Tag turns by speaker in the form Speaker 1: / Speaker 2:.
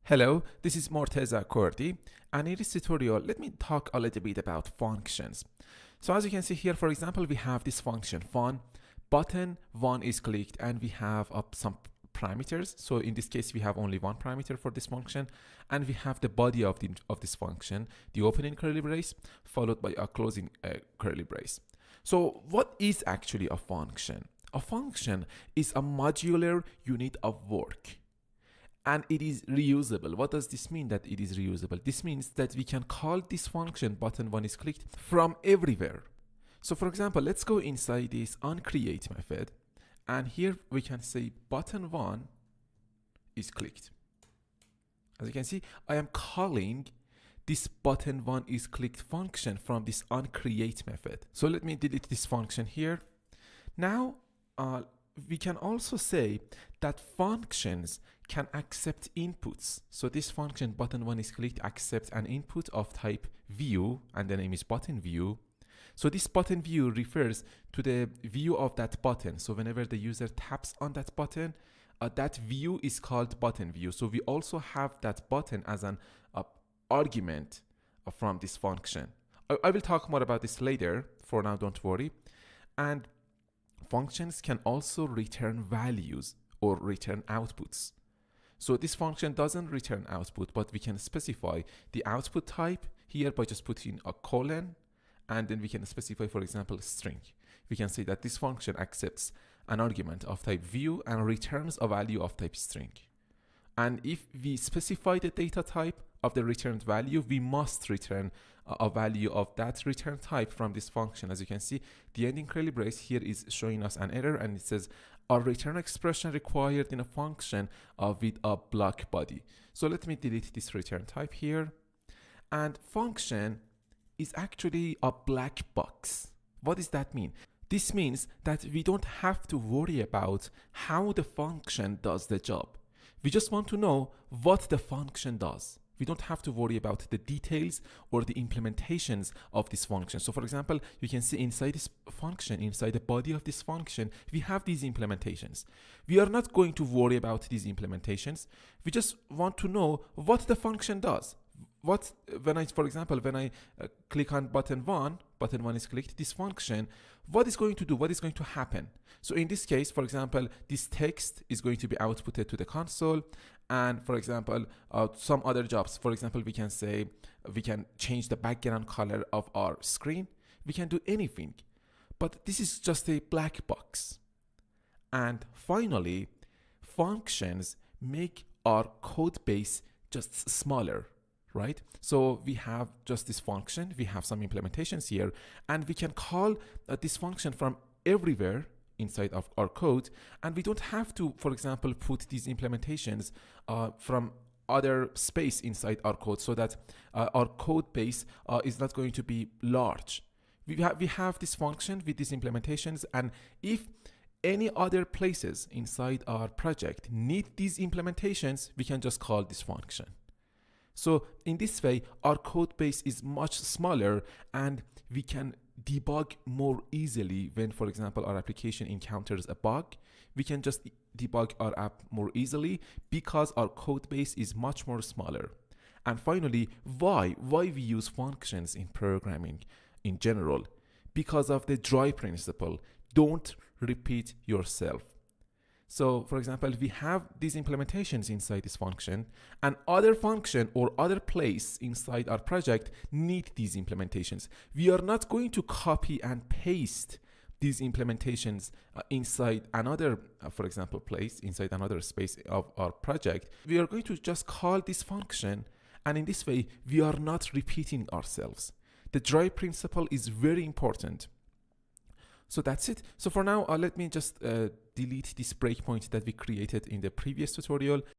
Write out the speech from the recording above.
Speaker 1: Hello, this is Morteza Kordi, and in this tutorial, let me talk a little bit about functions. So as you can see here, for example, we have this function fun, button one is clicked, and we have some parameters. So in this case, we have only one parameter for this function, and we have the body of this function, the opening curly brace, followed by a closing curly brace. So what is actually a function? A function is a modular unit of work. And it is reusable. What does this mean that it is reusable? This means that we can call this function button one is clicked from everywhere. So for example, let's go inside this onCreate method, and here we can say button one is clicked. As you can see, I am calling this button one is clicked function from this onCreate method. So let me delete this function here. Now, we can also say that functions can accept inputs. So this function button one is clicked accepts an input of type view, and the name is button view. So this button view refers to the view of that button. So whenever the user taps on that button, that view is called button view. So we also have that button as an argument from this function. I will talk more about this later. For now, don't worry. And functions can also return values or return outputs. So this function doesn't return output, but we can specify the output type here by just putting a colon, and then we can specify, for example, string. We can say that this function accepts an argument of type view and returns a value of type string. And if we specify the data type of the returned value, we must return a value of that return type from this function. As you can see, the ending curly brace here is showing us an error, and it says a return expression required in a function with a block body. So let me delete this return type here. And function is actually a black box. What does that mean? This means that we don't have to worry about how the function does the job. We just want to know what the function does. We don't have to worry about the details or the implementations of this function. So for example, you can see inside this function, inside the body of this function, we have these implementations. We are not going to worry about these implementations. We just want to know what the function does. For example, when I click on button one is clicked, this function, what is going to do? What is going to happen? So in this case, for example, this text is going to be outputted to the console. And for example, some other jobs, for example, we can say we can change the background color of our screen. We can do anything, but this is just a black box. And finally, functions make our code base just smaller, right? So we have just this function, we have some implementations here, and we can call this function from everywhere inside of our code, and we don't have to, for example, put these implementations from other space inside our code, so that our code base is not going to be large. We have this function with these implementations, and if any other places inside our project need these implementations, we can just call this function. So in this way, our code base is much smaller, and we can debug more easily when, for example, our application encounters a bug. We can just debug our app more easily because our code base is much more smaller. And finally, why we use functions in programming in general? Because of the dry principle. Don't repeat yourself. So for example, we have these implementations inside this function, and other function or other place inside our project need these implementations. We are not going to copy and paste these implementations inside another, for example, place inside another space of our project. We are going to just call this function, and in this way, we are not repeating ourselves. The dry principle is very important. So that's it. So for now, let me just delete this breakpoint that we created in the previous tutorial.